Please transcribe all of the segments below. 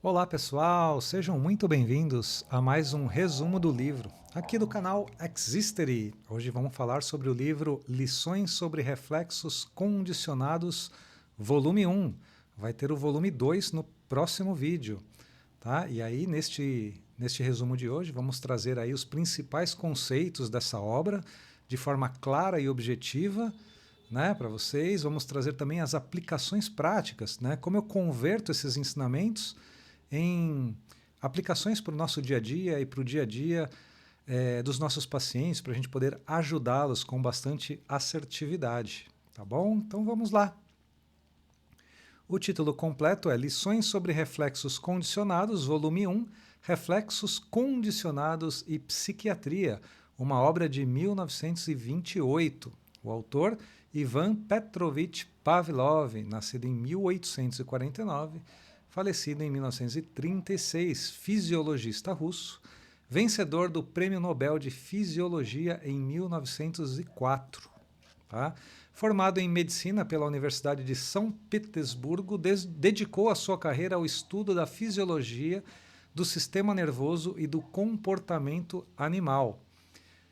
Olá pessoal, sejam muito bem-vindos a mais um resumo do livro, aqui do canal Existery. Hoje vamos falar sobre o livro Lições sobre Reflexos Condicionados, volume 1. Vai ter o volume 2 no próximo vídeo. Tá? E aí, neste resumo de hoje, vamos trazer aí os principais conceitos dessa obra, de forma clara e objetiva, né, para vocês. Vamos trazer também as aplicações práticas, né, como eu converto esses ensinamentos em aplicações para o nosso dia a dia e para o dia a dia dos nossos pacientes, para a gente poder ajudá-los com bastante assertividade. Tá bom? Então vamos lá. O título completo é Lições sobre Reflexos Condicionados, volume 1, Reflexos Condicionados e Psiquiatria, uma obra de 1928. O autor, Ivan Petrovich Pavlov, nascido em 1849, falecido em 1936, fisiologista russo, vencedor do Prêmio Nobel de Fisiologia em 1904. Tá? Formado em medicina pela Universidade de São Petersburgo, dedicou a sua carreira ao estudo da fisiologia do sistema nervoso e do comportamento animal.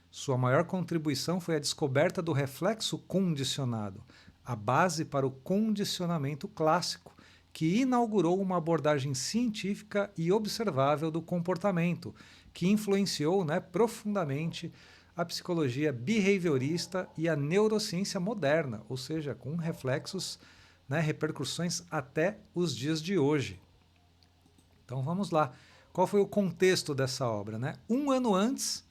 Sua maior contribuição foi a descoberta do reflexo condicionado, a base para o condicionamento clássico, que inaugurou uma abordagem científica e observável do comportamento, que influenciou profundamente a psicologia behaviorista e a neurociência moderna, ou seja, com reflexos, repercussões até os dias de hoje. Então vamos lá. Qual foi o contexto dessa obra? Um ano antes,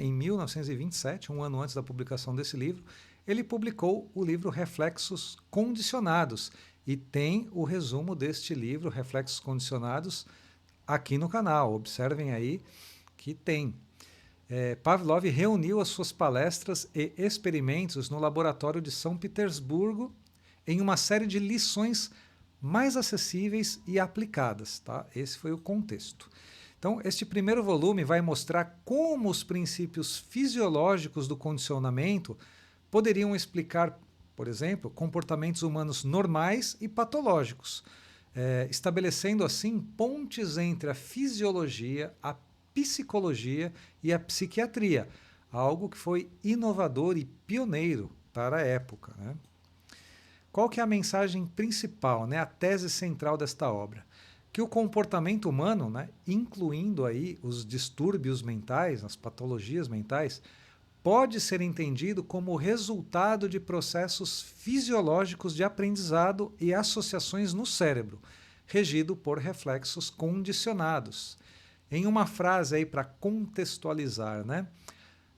em 1927, um ano antes da publicação desse livro, ele publicou o livro Reflexos Condicionados, e tem o resumo deste livro, Reflexos Condicionados, aqui no canal. Observem aí que tem. Pavlov reuniu as suas palestras e experimentos no laboratório de São Petersburgo em uma série de lições mais acessíveis e aplicadas. Tá? Esse foi o contexto. Então, este primeiro volume vai mostrar como os princípios fisiológicos do condicionamento poderiam explicar, por exemplo, comportamentos humanos normais e patológicos, estabelecendo assim pontes entre a fisiologia, a psicologia e a psiquiatria, algo que foi inovador e pioneiro para a época. Qual que é a mensagem principal, a tese central desta obra? Que o comportamento humano, incluindo aí os distúrbios mentais, as patologias mentais, pode ser entendido como resultado de processos fisiológicos de aprendizado e associações no cérebro, regido por reflexos condicionados. Em uma frase aí para contextualizar,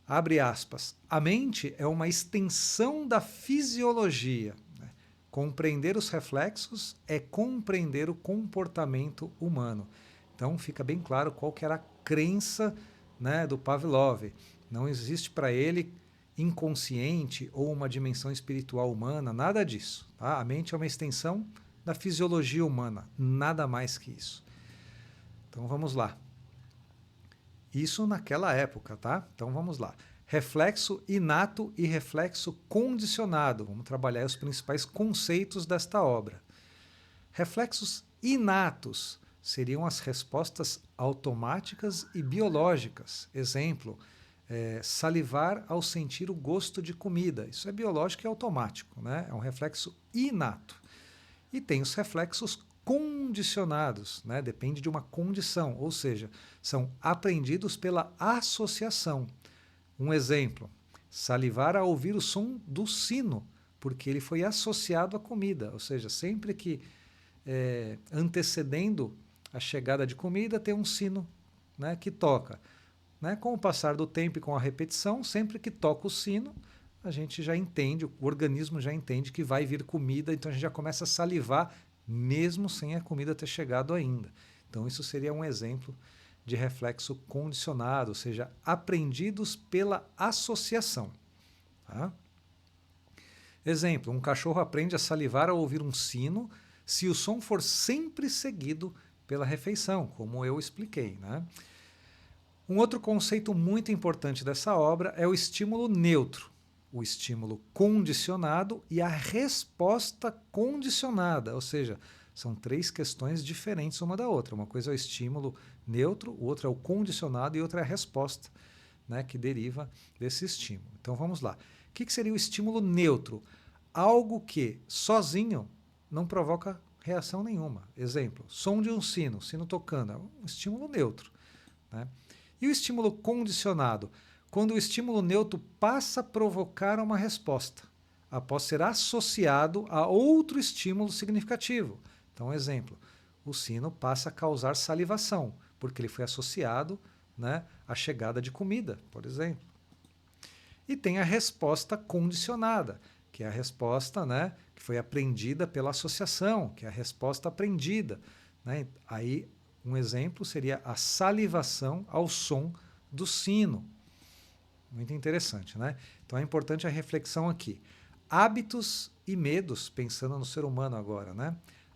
abre aspas, a mente é uma extensão da fisiologia. Compreender os reflexos é compreender o comportamento humano. Então fica bem claro qual que era a crença do Pavlov. Não existe para ele inconsciente ou uma dimensão espiritual humana, nada disso. Tá? A mente é uma extensão da fisiologia humana, nada mais que isso. Então vamos lá. Isso naquela época, tá? Então vamos lá. Reflexo inato e reflexo condicionado. Vamos trabalhar os principais conceitos desta obra. Reflexos inatos seriam as respostas automáticas e biológicas. Exemplo, salivar ao sentir o gosto de comida. Isso é biológico e automático, é um reflexo inato. E tem os reflexos condicionados, depende de uma condição, ou seja, são aprendidos pela associação. Um exemplo, salivar ao ouvir o som do sino, porque ele foi associado à comida, ou seja, sempre que antecedendo a chegada de comida tem um sino que toca. Com o passar do tempo e com a repetição, sempre que toca o sino, a gente já entende, o organismo já entende que vai vir comida, então a gente já começa a salivar, mesmo sem a comida ter chegado ainda. Então isso seria um exemplo de reflexo condicionado, ou seja, aprendidos pela associação. Tá? Exemplo, um cachorro aprende a salivar ao ouvir um sino se o som for sempre seguido pela refeição, como eu expliquei. Um outro conceito muito importante dessa obra é o estímulo neutro, o estímulo condicionado e a resposta condicionada, ou seja, São três questões diferentes uma da outra. Uma coisa é o estímulo neutro, o outro é o condicionado e outra é a resposta, né, que deriva desse estímulo. Então vamos lá. O que seria o estímulo neutro? Algo que sozinho não provoca reação nenhuma. Exemplo, som de um sino tocando, é um estímulo neutro, né? E o estímulo condicionado? Quando o estímulo neutro passa a provocar uma resposta, após ser associado a outro estímulo significativo. Então, exemplo, o sino passa a causar salivação, porque ele foi associado, né, à chegada de comida, por exemplo. E tem a resposta condicionada, que é a resposta, né, que foi aprendida pela associação, que é a resposta aprendida, né? Aí, um exemplo seria a salivação ao som do sino. Muito interessante, né? Então é importante a reflexão aqui. Hábitos e medos, pensando no ser humano agora, né?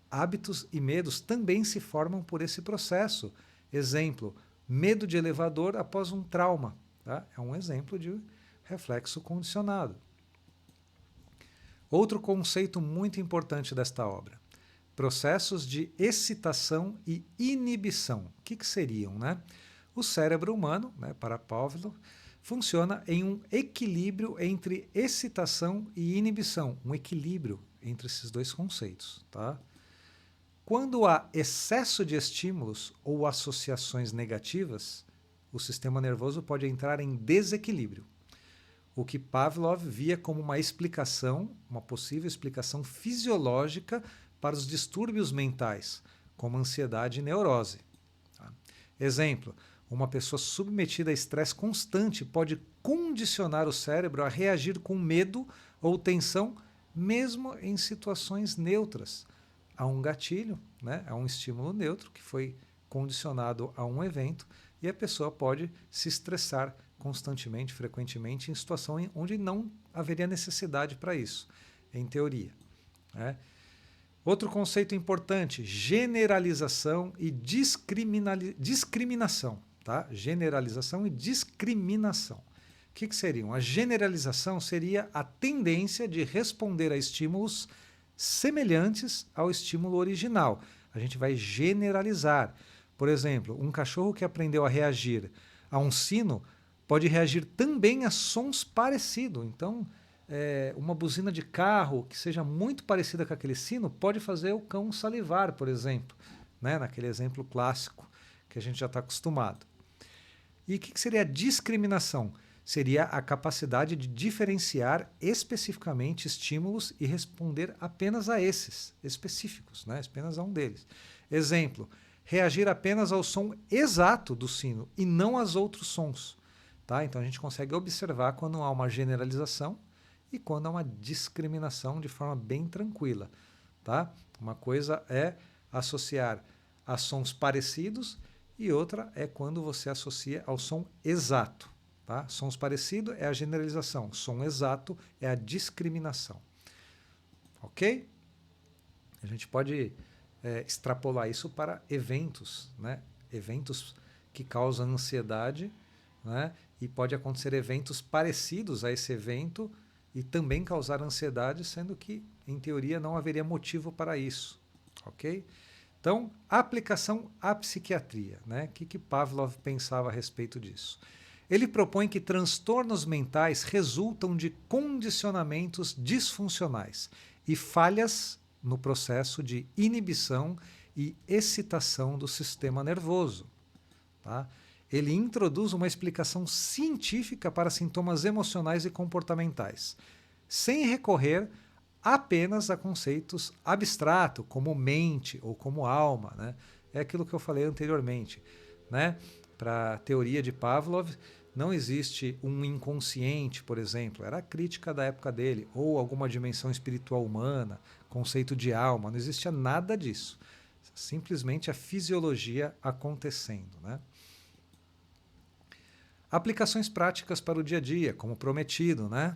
Hábitos e medos também se formam por esse processo. Exemplo, medo de elevador após um trauma, tá? É um exemplo de reflexo condicionado. Outro conceito muito importante desta obra: processos de excitação e inibição. O que seriam, né? O cérebro humano, né, para Pavlov, funciona em um equilíbrio entre excitação e inibição, um equilíbrio entre esses dois conceitos, tá? Quando há excesso de estímulos ou associações negativas, o sistema nervoso pode entrar em desequilíbrio, o que Pavlov via como uma explicação, uma possível explicação fisiológica para os distúrbios mentais, como ansiedade e neurose. Tá? Exemplo, uma pessoa submetida a estresse constante pode condicionar o cérebro a reagir com medo ou tensão, mesmo em situações neutras. Há um gatilho, né? Há um estímulo neutro que foi condicionado a um evento e a pessoa pode se estressar constantemente, frequentemente, em situação onde não haveria necessidade para isso, em teoria, né? Outro conceito importante, generalização e discriminação. Tá? Generalização e discriminação. O que seriam? A generalização seria a tendência de responder a estímulos semelhantes ao estímulo original. A gente vai generalizar. Por exemplo, um cachorro que aprendeu a reagir a um sino pode reagir também a sons parecidos. Então, uma buzina de carro que seja muito parecida com aquele sino pode fazer o cão salivar, por exemplo, né? Naquele exemplo clássico que a gente já está acostumado. E o que seria a discriminação? Seria a capacidade de diferenciar especificamente estímulos e responder apenas a esses específicos, né? Apenas a um deles. Exemplo, reagir apenas ao som exato do sino e não aos outros sons. Tá? Então a gente consegue observar quando há uma generalização e quando há uma discriminação de forma bem tranquila. Tá? Uma coisa é associar a sons parecidos e outra é quando você associa ao som exato. Tá? Sons parecidos é a generalização, som exato é a discriminação. Ok? A gente pode extrapolar isso para eventos, né? Eventos que causam ansiedade, né? E pode acontecer eventos parecidos a esse evento e também causar ansiedade, sendo que, em teoria, não haveria motivo para isso. Ok? Então, aplicação à psiquiatria, né? O que Pavlov pensava a respeito disso? Ele propõe que transtornos mentais resultam de condicionamentos disfuncionais e falhas no processo de inibição e excitação do sistema nervoso. Tá? Ele introduz uma explicação científica para sintomas emocionais e comportamentais, sem recorrer apenas a conceitos abstratos, como mente ou como alma. Né? É aquilo que eu falei anteriormente. Né? Para a teoria de Pavlov, não existe um inconsciente, por exemplo, era a crítica da época dele, ou alguma dimensão espiritual humana, conceito de alma, não existia nada disso. Simplesmente a fisiologia acontecendo. Né? Aplicações práticas para o dia a dia, como prometido, né?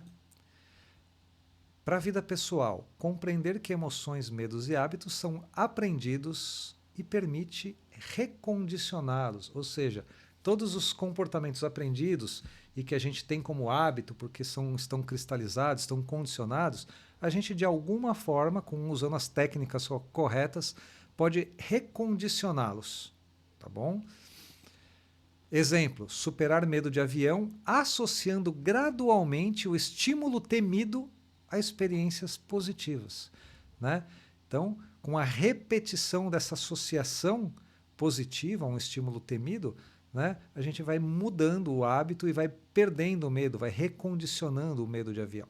Para a vida pessoal, compreender que emoções, medos e hábitos são aprendidos e permite recondicioná-los, ou seja, todos os comportamentos aprendidos e que a gente tem como hábito, porque estão cristalizados, estão condicionados, a gente de alguma forma, usando as técnicas corretas, pode recondicioná-los, tá bom? Exemplo, superar medo de avião associando gradualmente o estímulo temido a experiências positivas, né? Então, com a repetição dessa associação positiva a um estímulo temido, né, a gente vai mudando o hábito e vai perdendo o medo, vai recondicionando o medo de avião,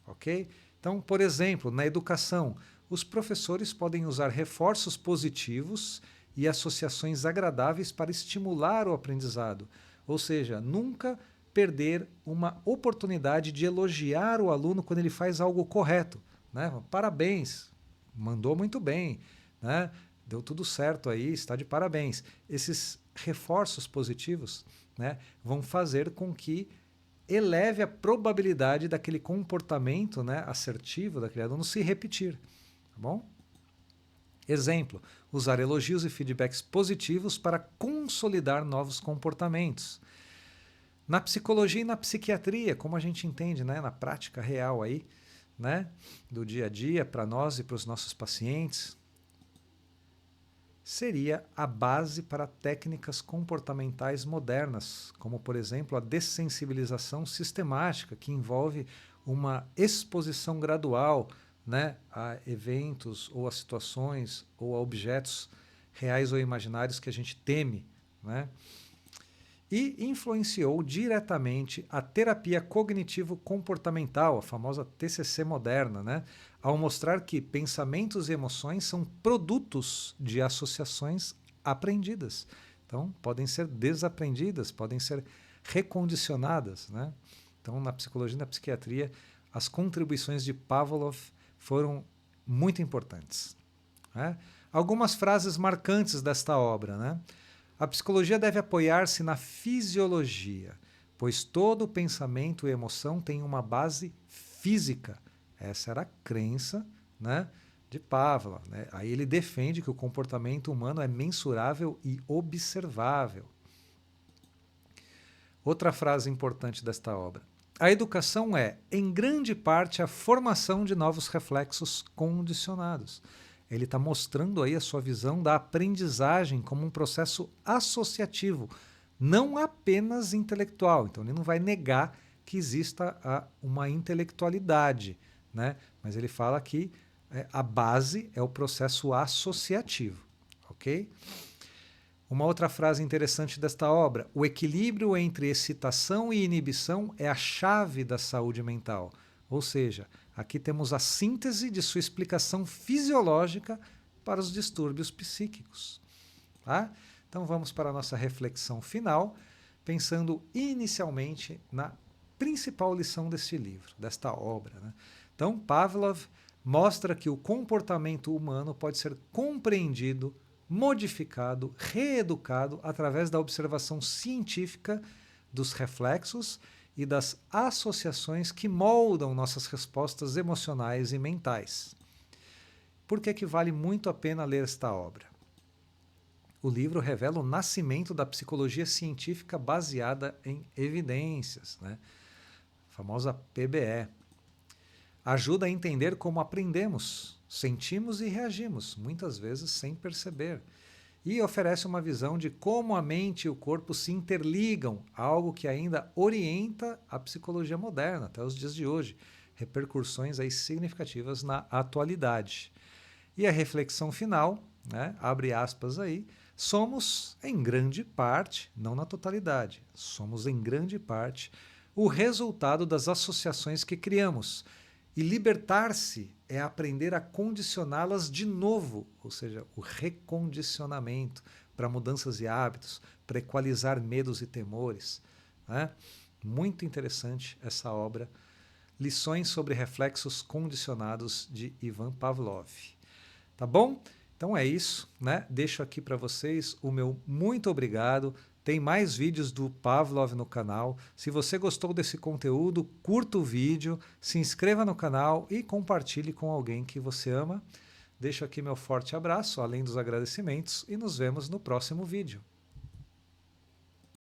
ok? Então, por exemplo, na educação, os professores podem usar reforços positivos e associações agradáveis para estimular o aprendizado, ou seja, nunca perder uma oportunidade de elogiar o aluno quando ele faz algo correto, né? Parabéns, mandou muito bem, né? Deu tudo certo aí, está de parabéns. Esses reforços positivos, né, vão fazer com que eleve a probabilidade daquele comportamento, né, assertivo daquele aluno se repetir, tá bom? Exemplo, usar elogios e feedbacks positivos para consolidar novos comportamentos. Na psicologia e na psiquiatria, como a gente entende, né, na prática real aí, né, do dia a dia para nós e para os nossos pacientes, seria a base para técnicas comportamentais modernas, como, por exemplo, a dessensibilização sistemática, que envolve uma exposição gradual, né, a eventos ou a situações ou a objetos reais ou imaginários que a gente teme, né? E influenciou diretamente a terapia cognitivo-comportamental, a famosa TCC moderna, né? Ao mostrar que pensamentos e emoções são produtos de associações aprendidas. Então, podem ser desaprendidas, podem ser recondicionadas, né? Então, na psicologia e na psiquiatria, as contribuições de Pavlov foram muito importantes, né? Algumas frases marcantes desta obra, né? A psicologia deve apoiar-se na fisiologia, pois todo pensamento e emoção tem uma base física. Essa era a crença, né, de Pavlov, né? Aí ele defende que o comportamento humano é mensurável e observável. Outra frase importante desta obra. A educação é, em grande parte, a formação de novos reflexos condicionados. Ele está mostrando aí a sua visão da aprendizagem como um processo associativo, não apenas intelectual. Então ele não vai negar que exista uma intelectualidade, né? Mas ele fala que a base é o processo associativo, ok? Uma outra frase interessante desta obra: o equilíbrio entre excitação e inibição é a chave da saúde mental. Ou seja, aqui temos a síntese de sua explicação fisiológica para os distúrbios psíquicos. Tá? Então vamos para a nossa reflexão final, pensando inicialmente na principal lição deste livro, desta obra, né? Então, Pavlov mostra que o comportamento humano pode ser compreendido, modificado, reeducado através da observação científica dos reflexos e das associações que moldam nossas respostas emocionais e mentais. Por que vale muito a pena ler esta obra? O livro revela o nascimento da psicologia científica baseada em evidências, né? A famosa PBE. Ajuda a entender como aprendemos, sentimos e reagimos, muitas vezes sem perceber. E oferece uma visão de como a mente e o corpo se interligam, algo que ainda orienta a psicologia moderna até os dias de hoje, repercussões aí significativas na atualidade. E a reflexão final, né, abre aspas aí, somos em grande parte, não na totalidade, somos em grande parte o resultado das associações que criamos. E libertar-se é aprender a condicioná-las de novo, ou seja, o recondicionamento para mudanças de hábitos, para equalizar medos e temores, né? Muito interessante essa obra, Lições sobre Reflexos Condicionados, de Ivan Pavlov. Tá bom? Então é isso, né? Deixo aqui para vocês o meu muito obrigado. Tem mais vídeos do Pavlov no canal. Se você gostou desse conteúdo, curta o vídeo, se inscreva no canal e compartilhe com alguém que você ama. Deixo aqui meu forte abraço, além dos agradecimentos, e nos vemos no próximo vídeo.